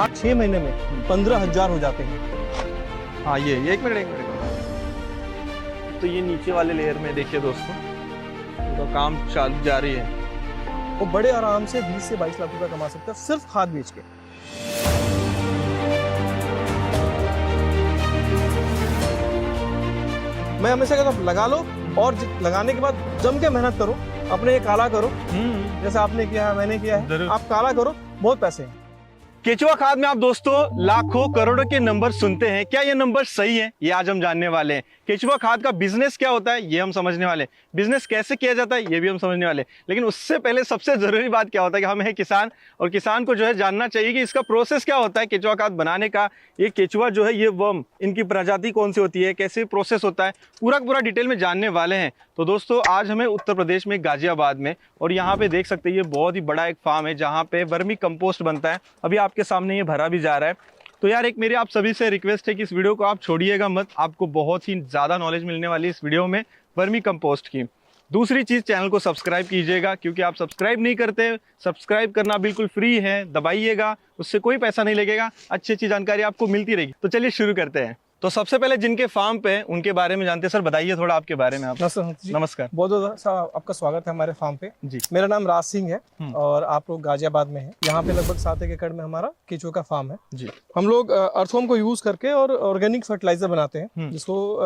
8-6 महीने में 15,000 हो जाते हैं। हाँ ये एक मिनट तो ये नीचे वाले लेयर में देखिए दोस्तों, तो काम चालू जारी है। वो बड़े आराम से 20 से 22 लाख रुपए कमा सकते हैं सिर्फ खाद बेच के। मैं हमेशा कहता हूँ लगा लो और लगाने के बाद जम के मेहनत करो, अपने ये काला करो जैसे आपने किया है, मैंने किया है, आप काला करो, बहुत पैसे हैं। केचुआ खाद में आप दोस्तों लाखों करोड़ों के नंबर सुनते हैं, क्या ये नंबर सही है? ये आज हम जानने वाले हैं। केचुआ खाद का बिजनेस क्या होता है ये हम समझने वाले हैं, बिजनेस कैसे किया जाता है ये भी हम समझने वाले हैं। लेकिन उससे पहले सबसे जरूरी बात क्या होता है कि हम हैं किसान, और किसान को जो है जानना चाहिए कि इसका प्रोसेस क्या होता है केचुआ खाद बनाने का। ये केचुआ जो है, ये वर्म, इनकी प्रजाति कौन सी होती है, कैसे प्रोसेस होता है, पूरा डिटेल में जानने वाले हैं। तो दोस्तों आज हमें उत्तर प्रदेश में गाजियाबाद में, और यहाँ पे देख सकते हैं ये बहुत ही बड़ा एक फार्म है जहाँ पे वर्मी कंपोस्ट बनता है। अभी आपके सामने ये भरा भी जा रहा है। तो यार एक मेरी आप सभी से रिक्वेस्ट है कि इस वीडियो को आप छोड़िएगा मत, आपको बहुत ही ज़्यादा नॉलेज मिलने वाली है इस वीडियो में वर्मी कंपोस्ट की। दूसरी चीज़, चैनल को सब्सक्राइब कीजिएगा, क्योंकि आप सब्सक्राइब नहीं करते। सब्सक्राइब करना बिल्कुल फ्री है, दबाइएगा, उससे कोई पैसा नहीं लगेगा, अच्छी जानकारी आपको मिलती रहेगी। तो चलिए शुरू करते हैं। तो सबसे पहले जिनके फार्म पे उनके बारे में जानते हैं। सर बताइए थोड़ा आपके बारे में। आप नमस्कार, बहुत आपका स्वागत है हमारे फार्म पे जी। मेरा नाम राज सिंह है और आप लोग गाजियाबाद में हैं। यहाँ पे लगभग 7 एकड़ में हमारा केचुआ का फार्म है जी। हम लोग अर्थवॉर्म को यूज करके और ऑर्गेनिक फर्टिलाइजर बनाते हैं, जिसको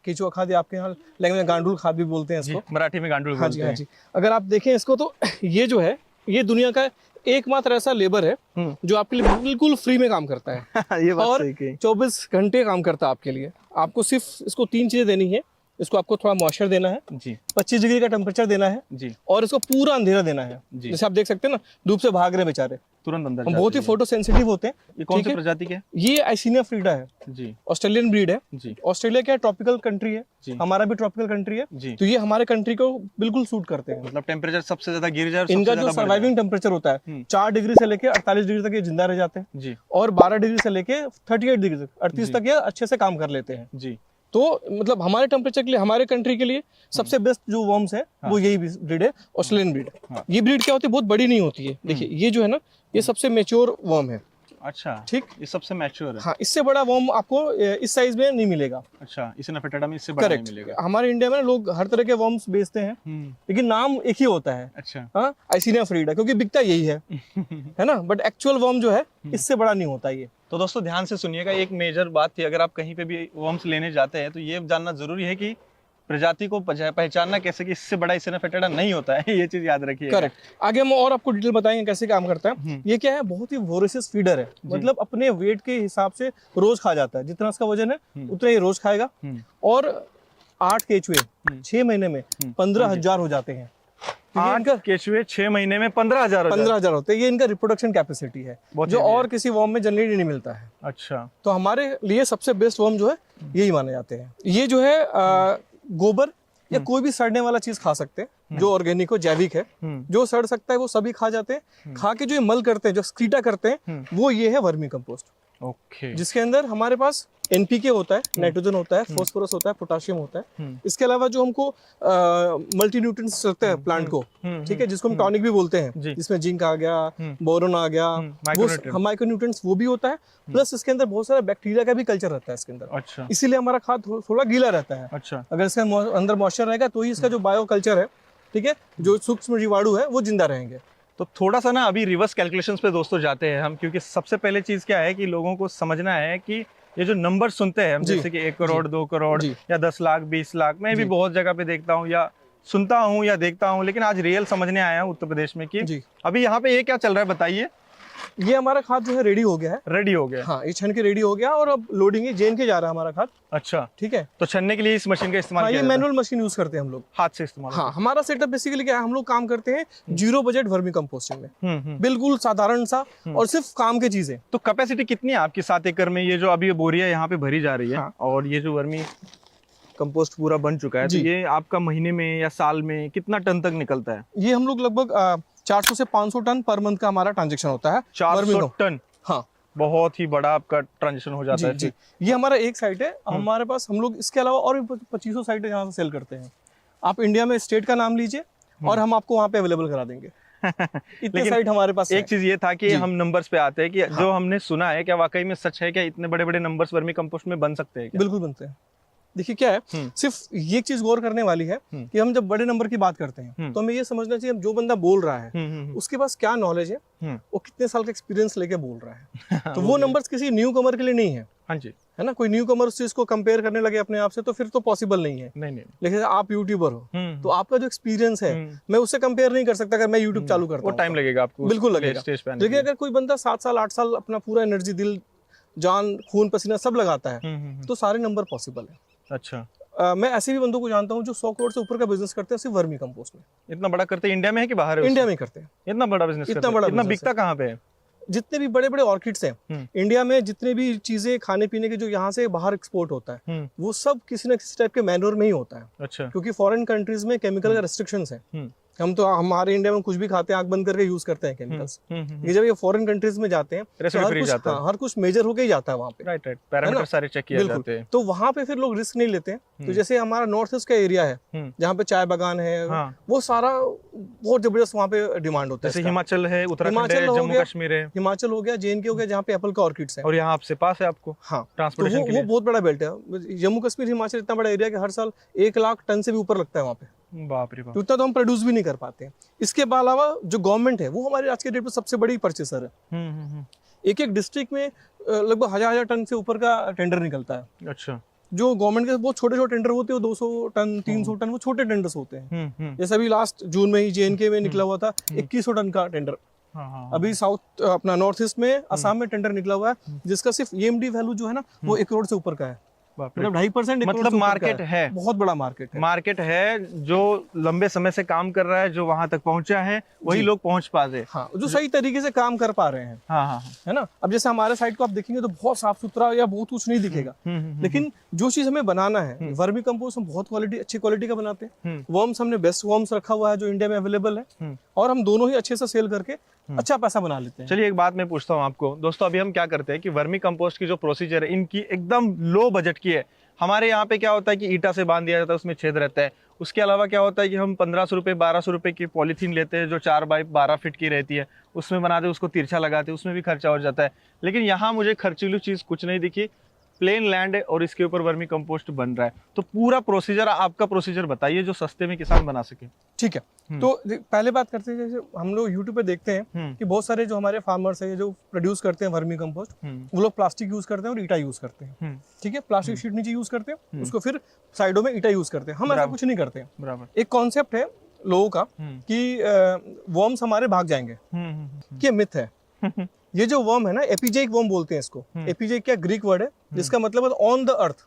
केचुआ खाद या आपके यहाँ लैंग्वेज में गांडूल खाद भी बोलते हैं इसको, मराठी में गांडूल। हाँ जी। अगर आप देखें इसको तो ये जो है, ये दुनिया का एकमात्र ऐसा लेबर है जो आपके लिए बिल्कुल फ्री में काम करता है ये बात और सही कही। 24 घंटे काम करता है आपके लिए। आपको सिर्फ इसको 3 चीजें देनी है। इसको आपको थोड़ा मॉइस्चर देना है जी, 25 डिग्री का टेम्परेचर देना है जी, और इसको पूरा अंधेरा देना है जी। जैसे आप देख सकते हैं ना, धूप से भाग रहे बेचारे, तुरंत अंदर बहुत ही फोटो सेंसिटिव होते हैं। ये कौन सी प्रजाति के? ये आइसिनिया फ्रीडा है जी, ऑस्ट्रेलियन ब्रीड है जी। ऑस्ट्रेलिया क्या ट्रॉपिकल कंट्री है जी, हमारा भी ट्रॉपिकल कंट्री है जी। तो ये हमारे कंट्री को बिल्कुल सूट करते हैं। मतलब टेम्परेचर सबसे ज्यादा गिर जाए, इनका जो सर्वाइविंग टेम्परेचर होता है 4 डिग्री से लेके 48 डिग्री तक ये जिंदा रह जाते हैं जी, और 12 डिग्री से लेके 38 डिग्री तक 38 तक ये अच्छे से काम कर लेते हैं जी। तो मतलब हमारे टेम्परेचर के लिए, हमारे कंट्री के लिए सबसे बेस्ट जो वर्म्स है वो यही ब्रीड है, ऑस्ट्रेलियन ब्रीड। ये ब्रीड क्या होती है, बहुत बड़ी नहीं होती है। देखिए ये जो है ना, ये सबसे मैच्योर वर्म है। अच्छा, ठीक, ये सबसे मैच्योर है। हाँ, इससे बड़ा वर्म आपको इस साइज में नहीं मिलेगा। अच्छा, इस नेफेटाडा में इससे बड़ा नहीं मिलेगा। हमारे इंडिया में लोग हर तरह के वर्म्स बेचते हैं, लेकिन नाम एक ही होता है। अच्छा, हाँ, आइसिनिया फ्रीडा, क्योंकि बिकता यही है है ना, बट एक्चुअल वर्म जो है इससे बड़ा नहीं होता ये। तो दोस्तों ध्यान से सुनिएगा, एक मेजर बात थी, अगर आप कहीं पे भी वर्म्स लेने जाते हैं तो ये जानना जरूरी है कि प्रजाति को पहचानना कैसे कि इससे बड़ा इससे फेटेडा नहीं होता है, ये चीज याद रखिए। करेक्ट। आगे हम और आपको डिटेल बताएंगे कैसे काम करता है। ये क्या है, बहुत ही वोरेसियस फीडर है, मतलब अपने वेट के हिसाब से रोज खा जाता है, जितना इसका वजन है उतना ही रोज खाएगा। और 8 केचुए 6 महीने में 15,000 हो जाते हैं। 8 केचुए 6 महीने में 15,000 होते हैं। ये इनका रिप्रोडक्शन कैपेसिटी है जो और किसी वर्म में जनरली नहीं मिलता है। अच्छा, तो हमारे लिए सबसे बेस्ट वर्म जो है यही माने जाते हैं। ये जो है गोबर या कोई भी सड़ने वाला चीज खा सकते हैं जो ऑर्गेनिक हो, जैविक है, जो सड़ सकता है वो सभी खा जाते हैं। खा के जो ये मल करते हैं, जो एक्सक्रीटा करते हैं, वो ये है वर्मी कंपोस्ट। ओके, जिसके अंदर हमारे पास एनपीके होता है, नाइट्रोजन होता है, फास्फोरस होता है, पोटाशियम होता है। इसके अलावा जो हमको मल्टी न्यूट्रिएंट्स लगते हैं प्लांट को, ठीक है, जिसको हम टॉनिक भी बोलते हैं, जिसमें जिंक आ गया, बोरोन आ गया, वो माइक्रोन्यूट्रिएंट्स वो भी होता है। प्लस इसके अंदर बहुत सारा बैक्टीरिया का भी कल्चर रहता है इसके अंदर। अच्छा, इसीलिए हमारा खाद थोड़ा गीला रहता है। अच्छा, अगर इसके अंदर मॉइस्चर रहेगा तो ही इसका जो बायो कल्चर है, ठीक है, जो सूक्ष्म जीवाणु है वो जिंदा रहेंगे। तो थोड़ा सा ना अभी रिवर्स कैलकुलेशंस पे दोस्तों जाते हैं हम, क्योंकि सबसे पहले चीज क्या है कि लोगों को समझना है कि ये जो नंबर सुनते हैं हम, जैसे कि 1 करोड़ 2 करोड़ या 10 लाख 20 लाख, मैं भी बहुत जगह पे देखता हूँ या सुनता हूँ या देखता हूँ, लेकिन आज रियल समझने आया हूँ उत्तर प्रदेश में कि अभी यहाँ पे ये क्या चल रहा है बताइए। ये हमारा खाद जो है रेडी हो गया है। रेडी हो गया, हाँ, ये छन के रेडी हो गया और अब लोडिंग है, जेन के जा रहा है हमारा खाद। अच्छा, ठीक है। तो छनने के लिए इस मशीन का इस्तेमाल किया जाता है? ये मैनुअल मशीन यूज करते हैं हम लोग, हाथ से इस्तेमाल। हाँ, हमारा सेटअप बेसिकली क्या है, हम लोग काम करते हैं 0 बजट वर्मी कंपोस्टिंग में, बिल्कुल साधारण सा और सिर्फ काम की चीजें। तो कैपेसिटी कितनी है आपकी 7 एकड़ में? ये जो अभी बोरिया यहाँ पे भरी जा रही है और ये जो वर्मी कंपोस्ट पूरा बन चुका है, तो ये आपका महीने में या साल में कितना टन तक निकलता है? ये हम लोग लगभग 400 से 500 टन पर मंथ का हमारा ट्रांजेक्शन होता है। 400 टन? हाँ, बहुत ही बड़ा आपका ट्रांजेक्शन हो जाता है। ये हमारा एक साइट है, हमारे पास हम लोग इसके अलावा और भी 2500 साइट है जहाँ से सेल करते हैं। आप इंडिया में स्टेट का नाम लीजिए और हम आपको वहाँ पे अवेलेबल करा देंगे। इतने लेकिन साइट हमारे पास एक चीज ये था कि जी। हम नंबर्स पे आते हैं कि जो हमने सुना है क्या वाकई में सच है, क्या इतने बड़े बड़े नंबर्स वर्मी कंपोस्ट में बन सकते हैं क्या? बिल्कुल बनते हैं। देखिए क्या है, सिर्फ ये चीज गौर करने वाली है कि हम जब बड़े नंबर की बात करते हैं तो हमें ये समझना चाहिए जो बंदा बोल रहा है उसके पास क्या नॉलेज है, वो कितने साल का एक्सपीरियंस लेके बोल रहा है। तो वो नंबर्स किसी न्यू कमर के लिए नहीं है। हाँ जी, है ना, कोई न्यू कमर उस चीज को कंपेयर करने लगे अपने आप से तो फिर तो पॉसिबल नहीं है। नहीं लेकिन आप यूट्यूबर हो तो आपका जो एक्सपीरियंस है मैं उससे कंपेयर नहीं कर सकता अगर मैं यूट्यूब चालू करता वो हूं टाइम तो। लगेगा आपको बिल्कुल लगेगा। स्टेज पे आने लेकिन अगर कोई बंदा 7 साल 8 साल अपना पूरा एनर्जी, दिल, जान, खून पसीना सब लगाता है तो सारे नंबर पॉसिबल है। अच्छा, मैं ऐसे भी बंदों को जानता हूँ जो 100 करोड़ से ऊपर का बिजनेस करते हैं सिर्फ वर्मी कंपोस्ट में। इतना बड़ा करते हैं? इंडिया में है कि बाहर है? इंडिया में करते हैं। इतना बड़ा बिजनेस इतना करते हैं? बड़ा इतना business बिकता कहाँ पे है? जितने भी बड़े बड़े ऑर्किड्स हैं इंडिया में, जितने भी चीजें खाने पीने के जो यहाँ से बाहर एक्सपोर्ट होता है वो सब किसी न किसी टाइप के मैन्योर में ही होता है। अच्छा, क्योंकि फॉरेन कंट्रीज में केमिकल का रेस्ट्रिक्शंस है। हम तो हमारे इंडिया में कुछ भी खाते हैं आंख बंद करके यूज करते हैं केमिकल्स। ये जब ये फॉरेन कंट्रीज में जाते हैं तो रेसिपी फ्री जाता है। हर कुछ मेजर होके ही जाता है वहाँ पे। राइट राइट, पैरामीटर सारे चेक किए बिल्कुल। जाते हैं। तो वहाँ पे फिर लोग रिस्क नहीं लेते हैं। तो जैसे हमारा नॉर्थ ईस्ट का एरिया है जहाँ पे चाय बागान है, हाँ। वो सारा बहुत जबरदस्त वहाँ पे डिमांड होता है। जैसे हिमाचल है, उत्तराखंड है, हिमाचल हो जम्मू गया, कश्मीर है, हिमाचल हो गया, JNK हो गया, जहाँ पे एप्पल का ऑर्किड्स है। और यहाँ आपसे पास है आपको हाँ, तो ट्रांसपोर्टेशन के वो लिए। बहुत बड़ा बेल्ट है। जम्मू कश्मीर हिमाचल इतना बड़ा एरिया कि हर साल 1 लाख टन से भी ऊपर लगता है वहाँ पे। बाप रे बाप। तो उतना तो हम प्रोड्यूस भी नहीं कर पाते हैं। इसके अलावा जो गवर्नमेंट है वो हमारे आज के डेट में सबसे बड़ी परचेसर है। एक एक डिस्ट्रिक्ट में लगभग 1000 टन से ऊपर का टेंडर निकलता है। अच्छा, जो गवर्नमेंट के बहुत छोटे छोटे टेंडर होते हैं, 200 टन 300 टन, वो छोटे टेंडर्स होते हैं। जैसे अभी लास्ट जून में ही JNK में निकला हुआ था 2100 टन का टेंडर। अभी साउथ अपना नॉर्थ ईस्ट में असम में टेंडर निकला हुआ है जिसका सिर्फ EMD वैल्यू जो है ना वो 1 करोड़ से ऊपर का है। मतलब 2.5%। मतलब मार्केट है, बहुत बड़ा मार्केट है। मार्केट है जो लंबे समय से काम कर रहा है, जो वहां तक पहुंचा है वही लोग पहुंच पाते। हाँ, जो सही तरीके से काम कर पा रहे हैं। हाँ हाँ, है ना। अब जैसे हमारे साइड को आप देखेंगे तो बहुत साफ सुथरा या बहुत कुछ नहीं दिखेगा, लेकिन जो चीज हमें बनाना है, वर्मी कंपोस्ट हम बहुत अच्छी क्वालिटी का बनाते हैं। वर्म्स हमने बेस्ट वर्म्स रखा हुआ है जो इंडिया में अवेलेबल है, और हम दोनों ही अच्छे से सेल करके अच्छा पैसा बना लेते हैं। चलिए एक बात मैं पूछता हूँ आपको दोस्तों, अभी हम क्या करते हैं कि वर्मी कंपोस्ट की जो प्रोसीजर है इनकी एकदम लो बजट की है। हमारे यहाँ पे क्या होता है कि ईटा से बांध दिया जाता है, उसमें छेद रहता है। उसके अलावा क्या होता है कि हम 1500 रुपये 1200 रुपये की पॉलीथीन लेते हैं जो 4 बाई 12 फीट की रहती है, उसमें बनाते, उसको तिरछा लगाते, उसमें भी खर्चा हो जाता है। लेकिन यहाँ मुझे खर्चीलू चीज़ कुछ नहीं दिखी, प्लेन लैंड है और इसके ऊपर वर्मी कंपोस्ट बन रहा है। तो पूरा प्रोसीजर, आपका प्रोसीजर बताइए जो सस्ते में किसान बना सके। ठीक है, तो पहले बात करते हैं, जैसे हम लोग यूट्यूब पे देखते हैं कि बहुत सारे जो हमारे फार्मर्स हैं जो प्रोड्यूस करते हैं वर्मी कंपोस्ट, वो लोग प्लास्टिक यूज करते हैं और ईटा यूज करते हैं। ठीक है, प्लास्टिक शीट नीचे यूज करते हैं, उसको फिर साइडों में ईटा यूज करते हैं। हम ऐसा कुछ नहीं करते हैं। बराबर। एक कॉन्सेप्ट है लोगों का कि वर्म्स हमारे भाग जाएंगे, ये मिथ है। ये जो वर्म है ना, एपिजेइक वर्म बोलते हैं इसको। एपिजेइक क्या ग्रीक वर्ड है जिसका मतलब है on the earth,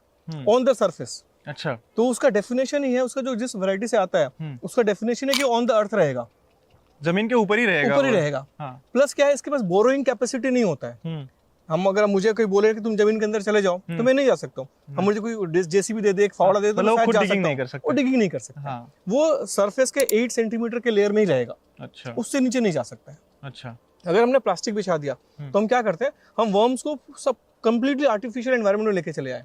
on the surface. अच्छा, तो उसका डेफिनेशन ही है, उसका जो जिस वैरायटी से आता है उसका डेफिनेशन है कि ऑन द अर्थ रहेगा, जमीन के ऊपर ही रहेगा, ऊपर ही रहेगा। हाँ। प्लस क्या है, इसके पास बोरोइंग कैपेसिटी नहीं होता है। हम अगर मुझे कोई बोले कि तुम जमीन के अंदर चले जाओ तो मैं नहीं जा सकता हूँ। हम मुझे कोई JCB दे दे, एक फावड़ा दे दे, मतलब तो खुद जा डिगिंग सकता नहीं कर हूँ। सकते। वो डिगिंग नहीं कर सकता। हाँ। वो सरफेस के 8 सेंटीमीटर के लेयर में ही रहेगा। अच्छा, उससे नीचे नहीं जा सकता है। अच्छा। अगर हमने प्लास्टिक बिछा दिया तो हम क्या करते हैं, हम वर्म्स को सब कंप्लीटली आर्टिफिशियल एनवायरनमेंट में लेके चले आए।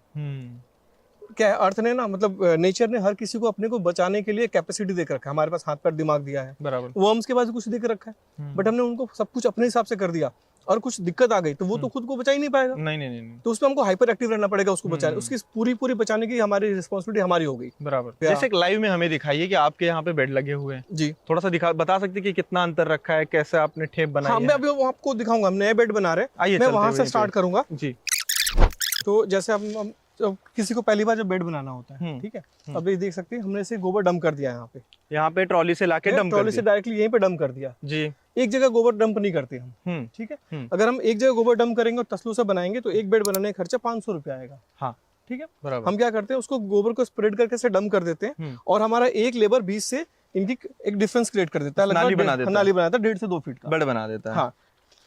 क्या है, अर्थ ने ना, मतलब नेचर ने हर किसी को अपने को बचाने के लिए कैपेसिटी देकर रखा है। हमारे पास हाथ पैर दिमाग दिया है, बराबर। वर्म्स के पास कुछ देकर रखा है, बट हमने उनको सब कुछ अपने हिसाब से कर दिया और कुछ दिक्कत आ गई तो वो तो खुद को बचा ही नहीं पाएगा। नहीं नहीं नहीं, तो उसमें हमको हाइपर एक्टिव रहना पड़ेगा उसको बचाने, उसकी पूरी बचाने की हमारी रिस्पॉन्सिबिलिटी हमारी हो गई। बराबर। जैसे एक लाइव में हमें दिखाइए कि आपके यहाँ पे बेड लगे हुए हैं जी, थोड़ा सा बता सकते हैं कि कितना अंतर रखा है, कैसे आपने ठेप बनाई हाँ, है? मैं अभी आपको दिखाऊंगा। हम नए बेड बना रहे हैं, आइए मैं चलते वहां हुए से यहीं स्टार्ट पे। करूंगा जी। तो जैसे हम जब किसी को पहली बार जब बेड बनाना होता है, ठीक है, अब ये देख सकते हैं हमने इसे गोबर डंप कर दिया यहाँ पे ट्रॉली से लाके डंप कर ट्रॉली से दिया। डायरेक्टली यहीं पे डंप कर दिया जी। एक जगह गोबर डंप नहीं करते हम। ठीक है, अगर हम एक जगह गोबर डंप करेंगे और तसलू से बनाएंगे तो एक बेड बनाने का खर्चा 500 रुपया आएगा। हाँ, ठीक है, बराबर। हम क्या करते हैं, उसको गोबर को स्प्रेड करके से डंप कर देते हैं और हमारा एक लेबर 20 से इनकी एक डिफरेंस क्रिएट कर देता है, नाली बना देता है। नाली बनाता है 1.5 से 2 फीट का बेड बना देता है। हाँ,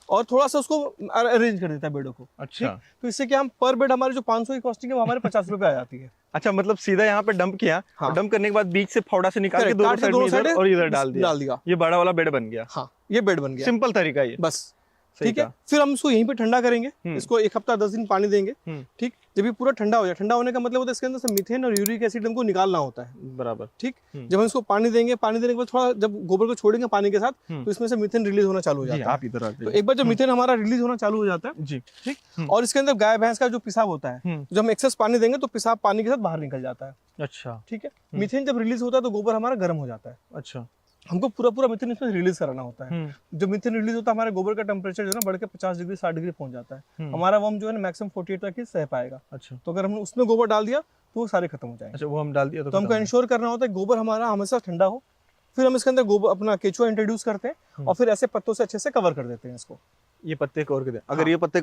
और थोड़ा सा उसको अरेंज कर देता है बेडों को। अच्छा, तो इससे क्या, हम पर बेड हमारे जो 500 की कॉस्टिंग है वो हमारे 50 रुपए आ जाती है। अच्छा, मतलब सीधा यहाँ पे डंप किया, हाँ। डंप करने के बाद बीच से फावड़ा से निकाल के Correct, दोनों काट के साइड में दोनों इधर साइड और इधर डाल दिया, दिया। ये बड़ा वाला बेड बन गया। हाँ, ये बेड बन गया। सिंपल तरीका ये। बस ठीक है। फिर हम इसको यहीं पे ठंडा करेंगे, इसको 1 हफ्ता 10 दिन पानी देंगे। ठीक, जब ये पूरा ठंडा हो जाए, ठंडा होने का मतलब होता है इसके अंदर से मीथेन और यूरिक एसिड हमको निकालना होता है। बराबर। ठीक, जब हम इसको पानी देंगे, पानी देने के बाद थोड़ा जब गोबर को छोड़ेंगे पानी के साथ, तो इसमें से मीथेन रिलीज होना चालू हो जाता है। आप इधर तो एक बार जब मीथेन हमारा रिलीज होना चालू हो जाता है जी, ठीक, और इसके अंदर गाय भैंस का जो पेशाब होता है, जब हम एक्सेस पानी देंगे तो पेशाब पानी के साथ बाहर निकल जाता है। अच्छा, ठीक है। मीथेन जब रिलीज होता है तो गोबर हमारा गर्म हो जाता है। अच्छा, हमको पूरा मीथेन इसमें रिलीज कराना होता है। जब मीथेन रिलीज होता है, हमारे गोबर का टेम्परेचर जो है ना बढ़ के 50 डिग्री 60 डिग्री पहुंच जाता है। हमारा वर्म जो है ना मैक्सिमम 48 तक ही सह पाएगा। अच्छा, तो अगर हमने उसमें गोबर डाल दिया तो वो सारे खत्म हो जाएंगे। अच्छा, वो हम डाल दिया तो हमको इंश्योर करना होता है गोबर हमारा हमेशा ठंडा हो। फिर हम इसके अंदर गोबर अपना केचुआ इंट्रोड्यूस करते हैं और फिर ऐसे पत्तों से अच्छे से कवर कर देते हैं इसको। ये पत्ते कवर कर दे। अगर ये पत्ते